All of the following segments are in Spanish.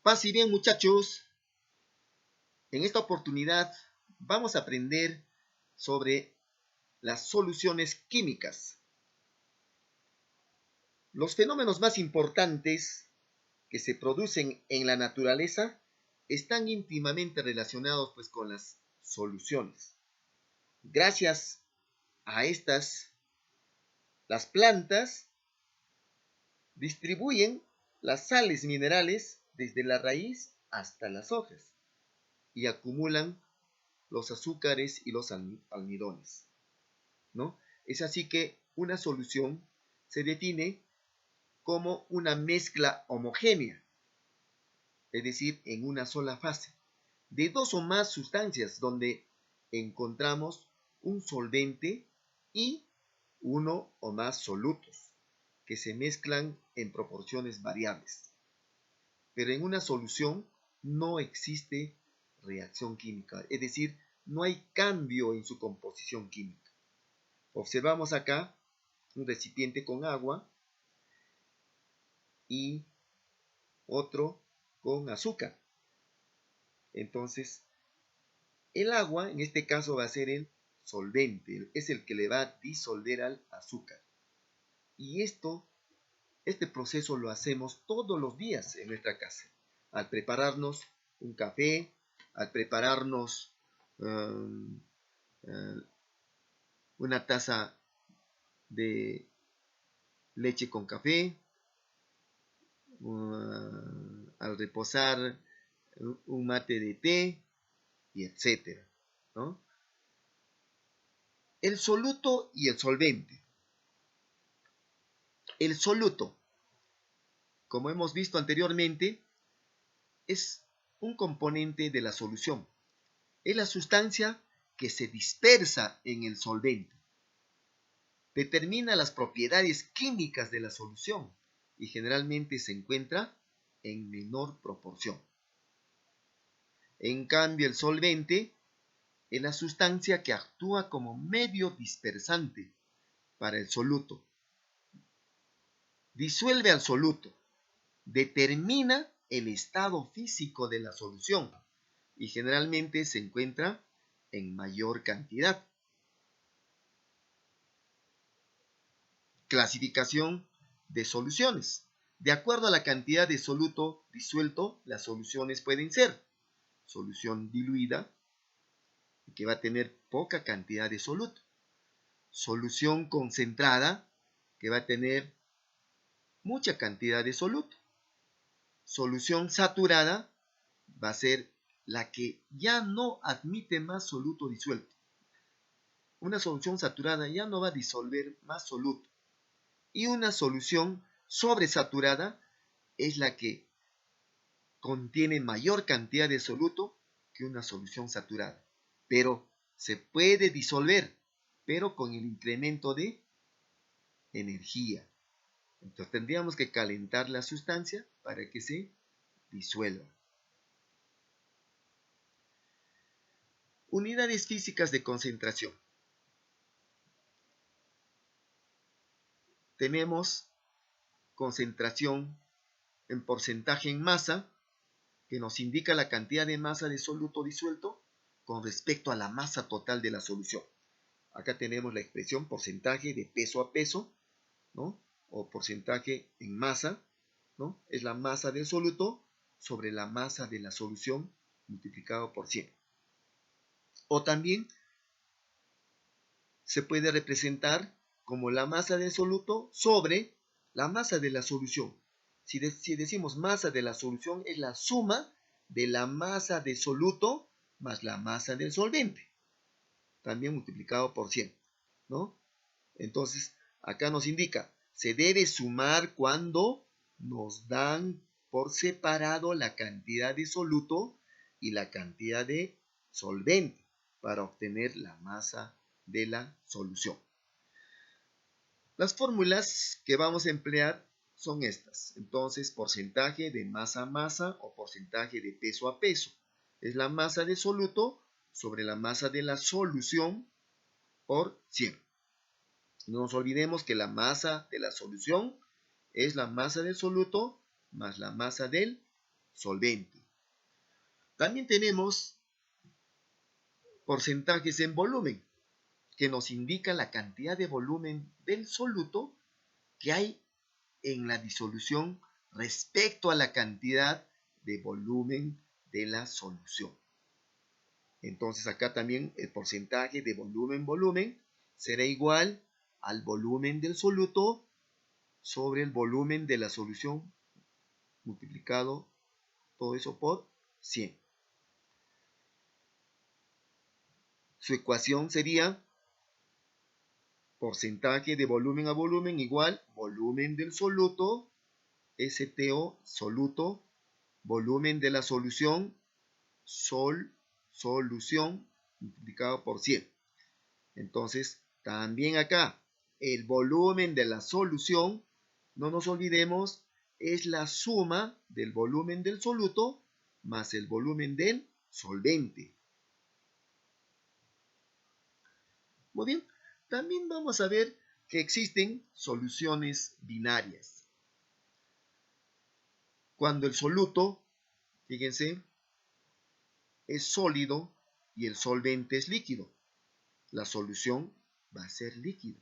Paz y bien, muchachos. En esta oportunidad vamos a aprender sobre las soluciones químicas. Los fenómenos más importantes que se producen en la naturaleza están íntimamente relacionados con las soluciones. Gracias a estas, las plantas distribuyen las sales minerales desde la raíz hasta las hojas y acumulan los azúcares y los almidones, ¿no? Es así que una solución se define como una mezcla homogénea, es decir, en una sola fase, de dos o más sustancias donde encontramos un solvente y uno o más solutos que se mezclan en proporciones variables. Pero en una solución no existe reacción química, es decir, no hay cambio en su composición química. Observamos acá un recipiente con agua y otro con azúcar. Entonces, el agua en este caso va a ser el solvente, es el que le va a disolver al azúcar. Y este proceso lo hacemos todos los días en nuestra casa. Al prepararnos un café, al prepararnos una taza de leche con café, al reposar un mate de té, y etcétera, ¿no? El soluto y el solvente. El soluto, como hemos visto anteriormente, es un componente de la solución. Es la sustancia que se dispersa en el solvente. Determina las propiedades químicas de la solución y generalmente se encuentra en menor proporción. En cambio, el solvente es la sustancia que actúa como medio dispersante para el soluto. Disuelve al soluto, determina el estado físico de la solución y generalmente se encuentra en mayor cantidad. Clasificación de soluciones. De acuerdo a la cantidad de soluto disuelto, las soluciones pueden ser solución diluida, que va a tener poca cantidad de soluto. Solución concentrada, que va a tener mucha cantidad de soluto. Solución saturada va a ser la que ya no admite más soluto disuelto. Una solución saturada ya no va a disolver más soluto. Y una solución sobresaturada es la que contiene mayor cantidad de soluto que una solución saturada. Pero se puede disolver, pero con el incremento de energía. Entonces tendríamos que calentar la sustancia para que se disuelva. Unidades físicas de concentración. Tenemos concentración en porcentaje en masa, que nos indica la cantidad de masa de soluto disuelto con respecto a la masa total de la solución. Acá tenemos la expresión porcentaje de peso a peso, ¿no? O porcentaje en masa, ¿no? Es la masa del soluto sobre la masa de la solución multiplicado por 100. O también se puede representar como la masa del soluto sobre la masa de la solución. Si decimos masa de la solución, es la suma de la masa de soluto más la masa del solvente, también multiplicado por 100, ¿no? Entonces, acá nos indica, se debe sumar cuando nos dan por separado la cantidad de soluto y la cantidad de solvente para obtener la masa de la solución. Las fórmulas que vamos a emplear son estas. Entonces, porcentaje de masa a masa o porcentaje de peso a peso. Es la masa de soluto sobre la masa de la solución por 100. No nos olvidemos que la masa de la solución es la masa del soluto más la masa del solvente. También tenemos porcentajes en volumen, que nos indica la cantidad de volumen del soluto que hay en la disolución respecto a la cantidad de volumen de la solución. Entonces acá también el porcentaje de volumen será igual al volumen del soluto sobre el volumen de la solución multiplicado todo eso por 100. Su ecuación sería porcentaje de volumen a volumen igual volumen del soluto, STO, soluto, volumen de la solución, solución, multiplicado por 100. Entonces, también acá, el volumen de la solución, no nos olvidemos, es la suma del volumen del soluto más el volumen del solvente. Muy bien, también vamos a ver que existen soluciones binarias. Cuando el soluto, fíjense, es sólido y el solvente es líquido, la solución va a ser líquida.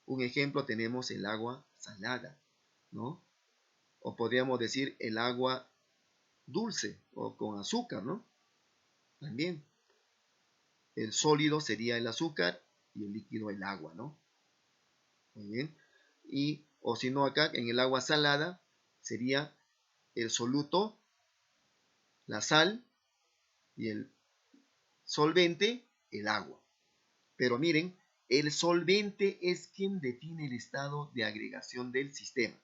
Un ejemplo tenemos el agua salada, ¿no? O podríamos decir el agua dulce o con azúcar, ¿no? También el sólido sería el azúcar y el líquido el agua, ¿no? Muy bien. Y, o si no, acá en el agua salada sería el soluto, la sal y el solvente, el agua. Pero miren, el solvente es quien define el estado de agregación del sistema,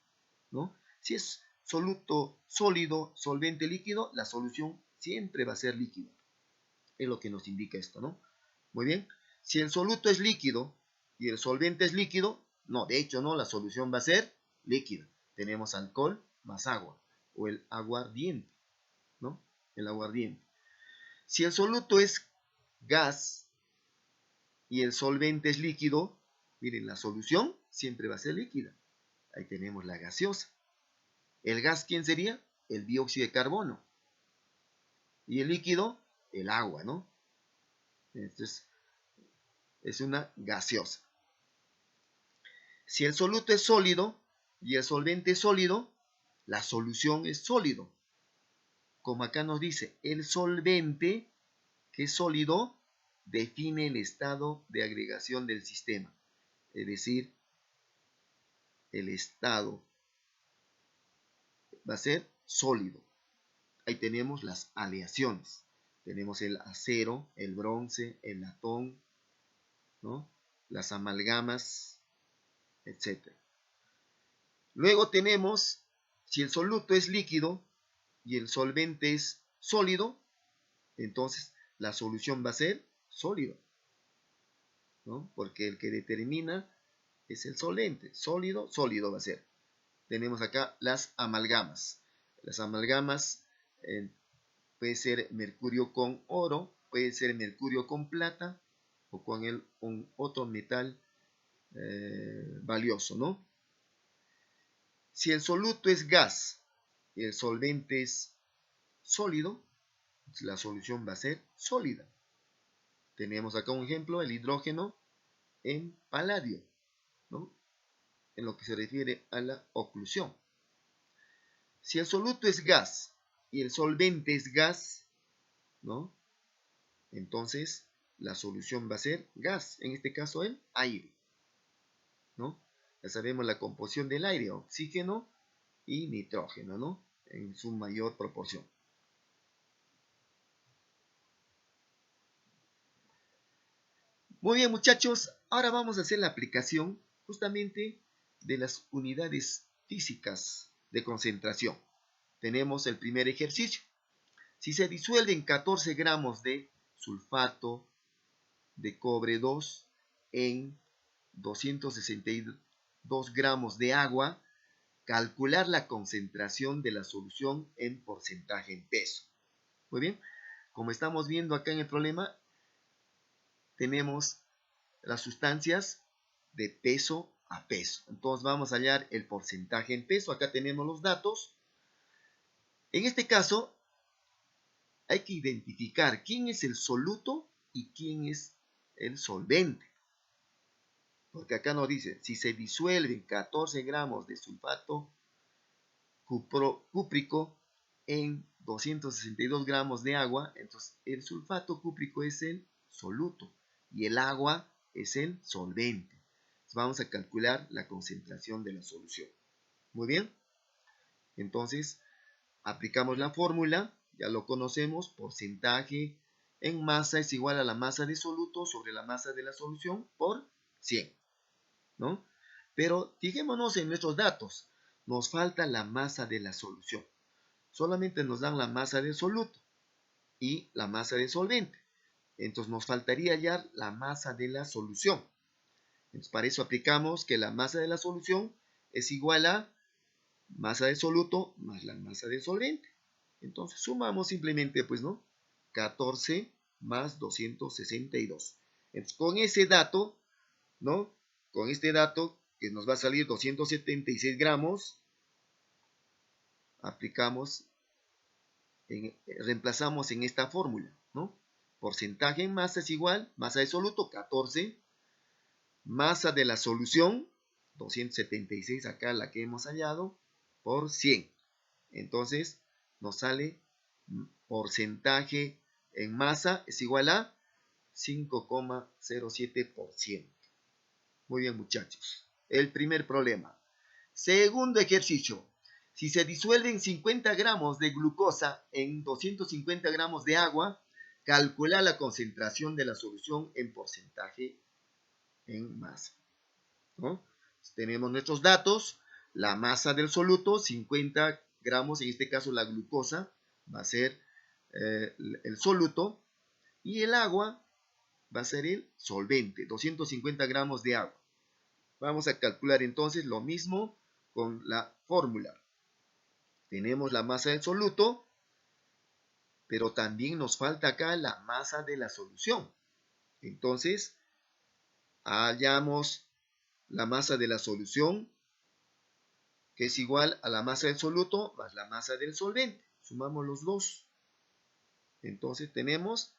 ¿no? Si es soluto sólido, solvente líquido, la solución siempre va a ser líquida. Es lo que nos indica esto, ¿no? Muy bien. Si el soluto es líquido y el solvente es líquido, no, de hecho no, la solución va a ser líquida. Tenemos alcohol más agua, o el aguardiente, ¿no? El aguardiente. Si el soluto es gas y el solvente es líquido, miren, la solución siempre va a ser líquida. Ahí tenemos la gaseosa. ¿El gas quién sería? El dióxido de carbono. Y el líquido, el agua, ¿no? Entonces, es una gaseosa. Si el soluto es sólido y el solvente es sólido, la solución es sólido. Como acá nos dice, el solvente, que es sólido, define el estado de agregación del sistema. Es decir, el estado va a ser sólido. Ahí tenemos las aleaciones. Tenemos el acero, el bronce, el latón, ¿no? Las amalgamas, etc. Luego tenemos, si el soluto es líquido y el solvente es sólido, entonces la solución va a ser sólido, ¿no? Porque el que determina es el solvente. Sólido, sólido va a ser. Tenemos acá las amalgamas. Las amalgamas puede ser mercurio con oro, puede ser mercurio con plata o con otro metal valioso, ¿no? Si el soluto es gas y el solvente es sólido, la solución va a ser sólida. Tenemos acá un ejemplo, el hidrógeno en paladio, ¿no? En lo que se refiere a la oclusión. Si el soluto es gas y el solvente es gas, ¿no? Entonces la solución va a ser gas, en este caso el aire, ¿no? Ya sabemos la composición del aire, oxígeno y nitrógeno, ¿no? En su mayor proporción. Muy bien, muchachos, ahora vamos a hacer la aplicación justamente de las unidades físicas de concentración. Tenemos el primer ejercicio. Si se disuelven 14 gramos de sulfato de cobre 2 en 262 gramos de agua, calcular la concentración de la solución en porcentaje en peso. Muy bien, como estamos viendo acá en el problema, tenemos las sustancias de peso a peso. Entonces vamos a hallar el porcentaje en peso. Acá tenemos los datos. En este caso, hay que identificar quién es el soluto y quién es el solvente. Porque acá nos dice, si se disuelven 14 gramos de sulfato cúprico en 262 gramos de agua, entonces el sulfato cúprico es el soluto y el agua es el solvente. Entonces vamos a calcular la concentración de la solución. Muy bien. Entonces aplicamos la fórmula, ya lo conocemos, porcentaje en masa es igual a la masa de soluto sobre la masa de la solución por 100, ¿no? Pero fijémonos en nuestros datos, nos falta la masa de la solución. Solamente nos dan la masa del soluto y la masa del solvente. Entonces nos faltaría hallar la masa de la solución. Entonces para eso aplicamos que la masa de la solución es igual a masa del soluto más la masa del solvente. Entonces sumamos simplemente, pues, ¿no? 14 más 262. Entonces con ese dato, ¿no? Con este dato que nos va a salir 276 gramos, aplicamos, reemplazamos en esta fórmula, ¿no? Porcentaje en masa es igual, masa de soluto 14, masa de la solución 276, acá la que hemos hallado, por 100. Entonces nos sale porcentaje en masa es igual a 5,07%. Muy bien, muchachos. El primer problema. Segundo ejercicio. Si se disuelven 50 gramos de glucosa en 250 gramos de agua, calcula la concentración de la solución en porcentaje en masa, ¿no? Tenemos nuestros datos. La masa del soluto, 50 gramos, en este caso la glucosa, va a ser el soluto. Y el agua va a ser el solvente, 250 gramos de agua. Vamos a calcular entonces lo mismo con la fórmula. Tenemos la masa del soluto, pero también nos falta acá la masa de la solución. Entonces, hallamos la masa de la solución, que es igual a la masa del soluto más la masa del solvente. Sumamos los dos. Entonces tenemos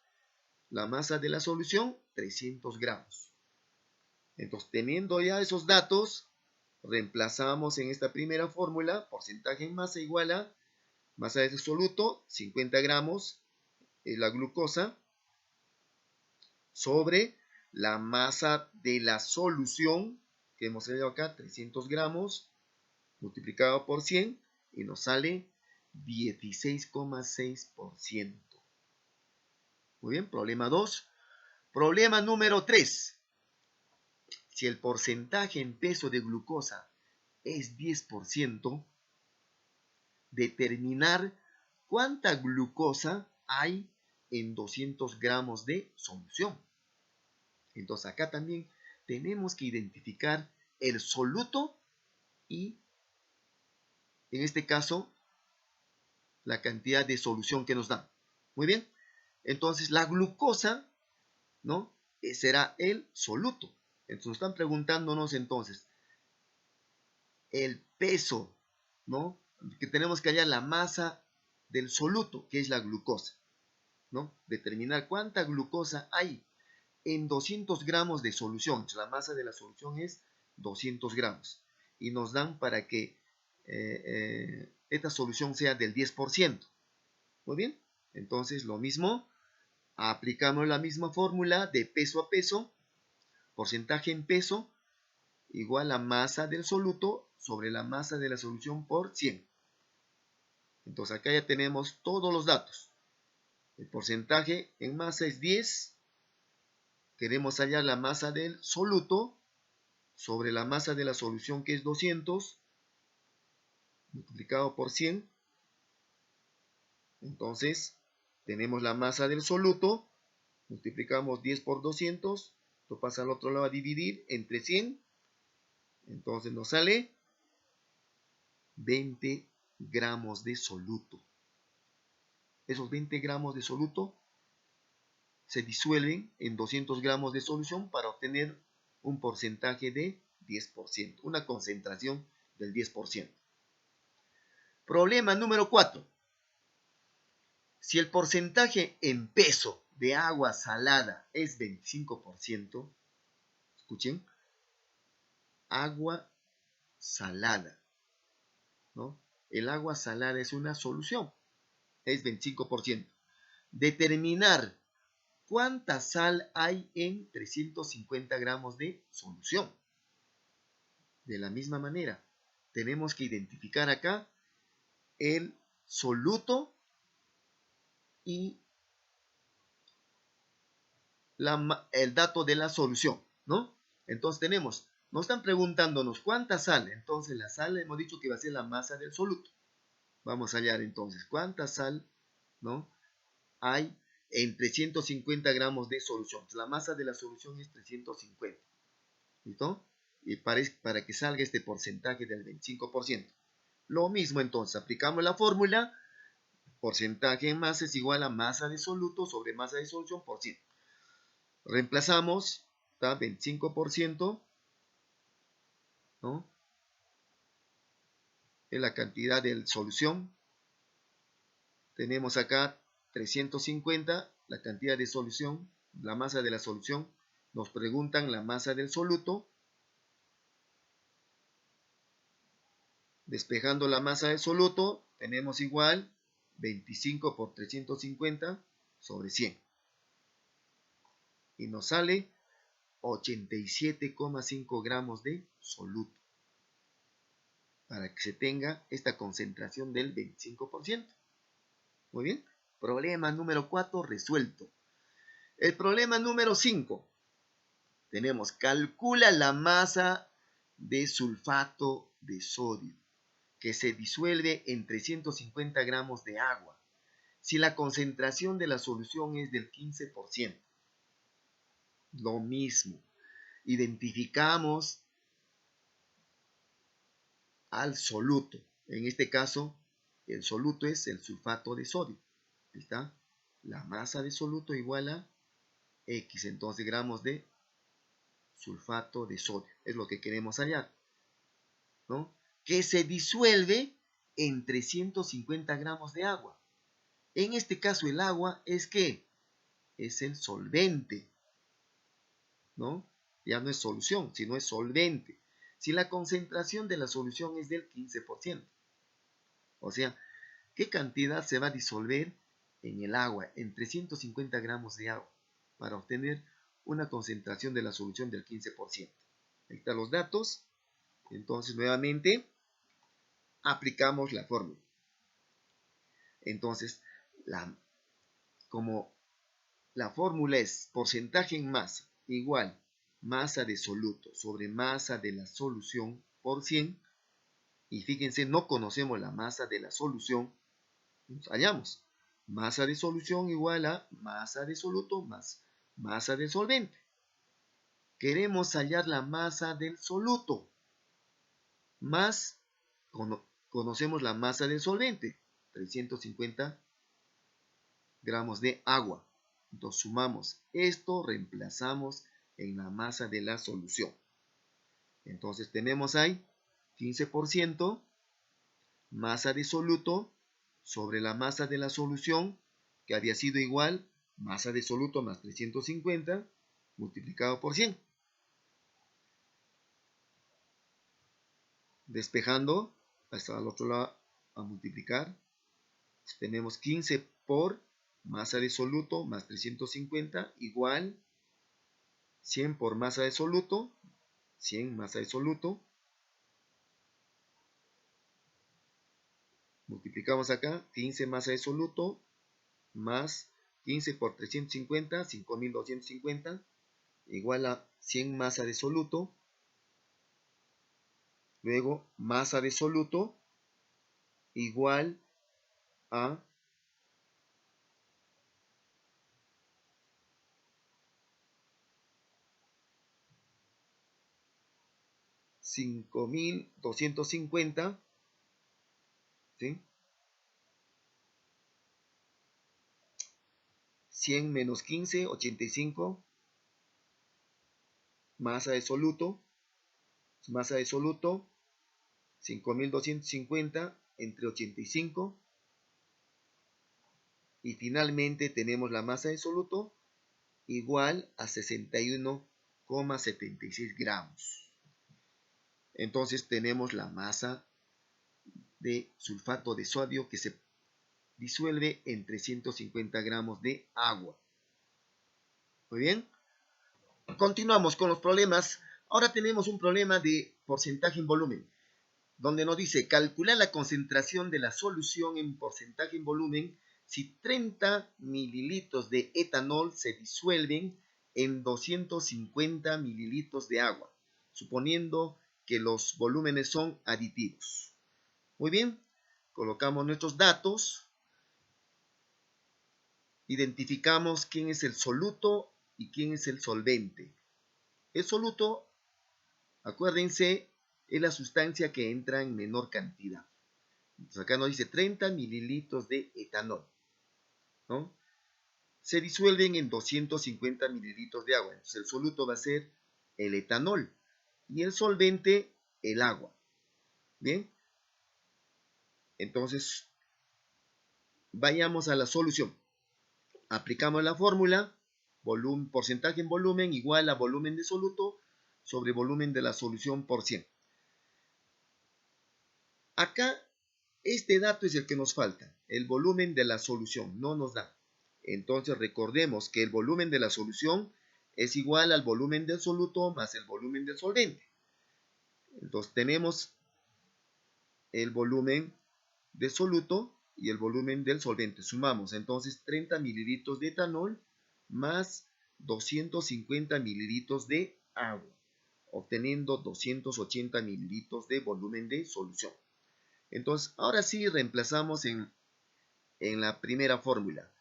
la masa de la solución, 300 gramos. Entonces, teniendo ya esos datos, reemplazamos en esta primera fórmula, porcentaje en masa igual a masa del soluto, 50 gramos, la glucosa, sobre la masa de la solución, que hemos hallado acá, 300 gramos, multiplicado por 100, y nos sale 16,6%. Muy bien, problema 2. Problema número 3. Si el porcentaje en peso de glucosa es 10%, determinar cuánta glucosa hay en 200 gramos de solución. Entonces acá también tenemos que identificar el soluto y, en este caso, la cantidad de solución que nos dan. Muy bien. Entonces la glucosa, ¿no?, será el soluto. Entonces están preguntándonos entonces el peso, ¿no?, que tenemos que hallar la masa del soluto, que es la glucosa, ¿no? Determinar cuánta glucosa hay en 200 gramos de solución. Entonces, la masa de la solución es 200 gramos. Y nos dan para que esta solución sea del 10%. Muy bien. Entonces, lo mismo. Aplicamos la misma fórmula de peso a peso. Porcentaje en peso igual a masa del soluto sobre la masa de la solución por 100. Entonces acá ya tenemos todos los datos. El porcentaje en masa es 10. Queremos hallar la masa del soluto sobre la masa de la solución, que es 200, multiplicado por 100. Entonces tenemos la masa del soluto. Multiplicamos 10 por 200. Esto pasa al otro lado a dividir entre 100. Entonces nos sale 20 gramos de soluto. Esos 20 gramos de soluto se disuelven en 200 gramos de solución para obtener un porcentaje de 10%, una concentración del 10%. Problema número 4. Si el porcentaje en peso de agua salada es 25%, escuchen, agua salada, ¿no? El agua salada es una solución, es 25%. Determinar cuánta sal hay en 350 gramos de solución. De la misma manera, tenemos que identificar acá el soluto y el dato de la solución, ¿no? Entonces nos están preguntándonos cuánta sal. Entonces la sal hemos dicho que va a ser la masa del soluto. Vamos a hallar entonces cuánta sal, ¿no?, hay en 350 gramos de solución. La masa de la solución es 350. ¿Listo? Y para que salga este porcentaje del 25%. Lo mismo entonces, aplicamos la fórmula. Porcentaje en masa es igual a masa de soluto sobre masa de solución por 100. Reemplazamos, ¿está? 25%, ¿no?, es la cantidad de solución. Tenemos acá 350, la cantidad de solución, la masa de la solución. Nos preguntan la masa del soluto. Despejando la masa del soluto, tenemos igual 25 por 350 sobre 100. Y nos sale 87,5 gramos de soluto. Para que se tenga esta concentración del 25%. Muy bien. Problema número 4 resuelto. El problema número 5. Tenemos, calcula la masa de sulfato de sodio que se disuelve en 350 gramos de agua si la concentración de la solución es del 15%. Lo mismo. Identificamos al soluto. En este caso, el soluto es el sulfato de sodio. Ahí está. La masa de soluto igual a X, entonces gramos de sulfato de sodio. Es lo que queremos hallar, ¿no? Que se disuelve en 350 gramos de agua. En este caso el agua es ¿qué? Es el solvente, ¿no? Ya no es solución, sino es solvente. Si la concentración de la solución es del 15%. O sea, ¿qué cantidad se va a disolver en el agua? En 350 gramos de agua para obtener una concentración de la solución del 15%. Ahí están los datos. Entonces, nuevamente, aplicamos la fórmula. Entonces, como la fórmula es porcentaje en masa igual masa de soluto sobre masa de la solución por 100. Y fíjense, no conocemos la masa de la solución. Nos hallamos. Masa de solución igual a masa de soluto más masa del solvente. Queremos hallar la masa del soluto. Más, conocemos la masa del solvente. 350 gramos de agua. Entonces sumamos esto, reemplazamos en la masa de la solución. Entonces tenemos ahí 15% masa de soluto sobre la masa de la solución, que había sido igual masa de soluto más 350 multiplicado por 100. Despejando, hasta al otro lado a multiplicar. Tenemos 15 por masa de soluto más 350 igual 100 por masa de soluto, 100 masa de soluto. Multiplicamos acá, 15 masa de soluto más 15 por 350, 5250, igual a 100 masa de soluto. Luego, masa de soluto igual a 5250, ¿sí? 100 menos 15, 85, masa de soluto, 5250 entre 85, Y finalmente tenemos la masa de soluto igual a 61,76 gramos. Entonces tenemos la masa de sulfato de sodio que se disuelve en 350 gramos de agua. Muy bien. Continuamos con los problemas. Ahora tenemos un problema de porcentaje en volumen, donde nos dice calcular la concentración de la solución en porcentaje en volumen si 30 mililitros de etanol se disuelven en 250 mililitros de agua, suponiendo que los volúmenes son aditivos. Muy bien, colocamos nuestros datos, identificamos quién es el soluto y quién es el solvente. El soluto, acuérdense, es la sustancia que entra en menor cantidad. Entonces acá nos dice 30 mililitros de etanol, ¿no? Se disuelven en 250 mililitros de agua. Entonces el soluto va a ser el etanol y el solvente el agua. Bien, entonces vayamos a la solución. Aplicamos la fórmula, porcentaje en volumen igual a volumen de soluto sobre volumen de la solución por 100. Acá, este dato es el que nos falta, el volumen de la solución, no nos da. Entonces recordemos que el volumen de la solución es igual al volumen del soluto más el volumen del solvente. Entonces tenemos el volumen del soluto y el volumen del solvente. Sumamos entonces 30 mililitros de etanol más 250 mililitros de agua, obteniendo 280 mililitros de volumen de solución. Entonces, ahora sí reemplazamos en la primera fórmula.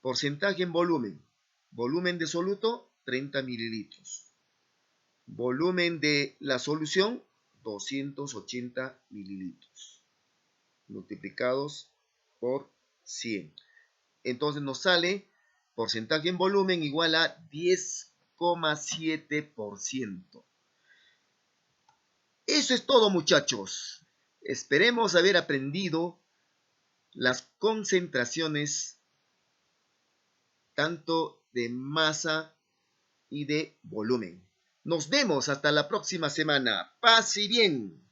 Porcentaje en volumen. Volumen de soluto, 30 mililitros. Volumen de la solución, 280 mililitros. Multiplicados por 100. Entonces nos sale porcentaje en volumen igual a 10,7%. Eso es todo, muchachos. Esperemos haber aprendido las concentraciones tanto de masa y de volumen. Nos vemos hasta la próxima semana. Paz y bien.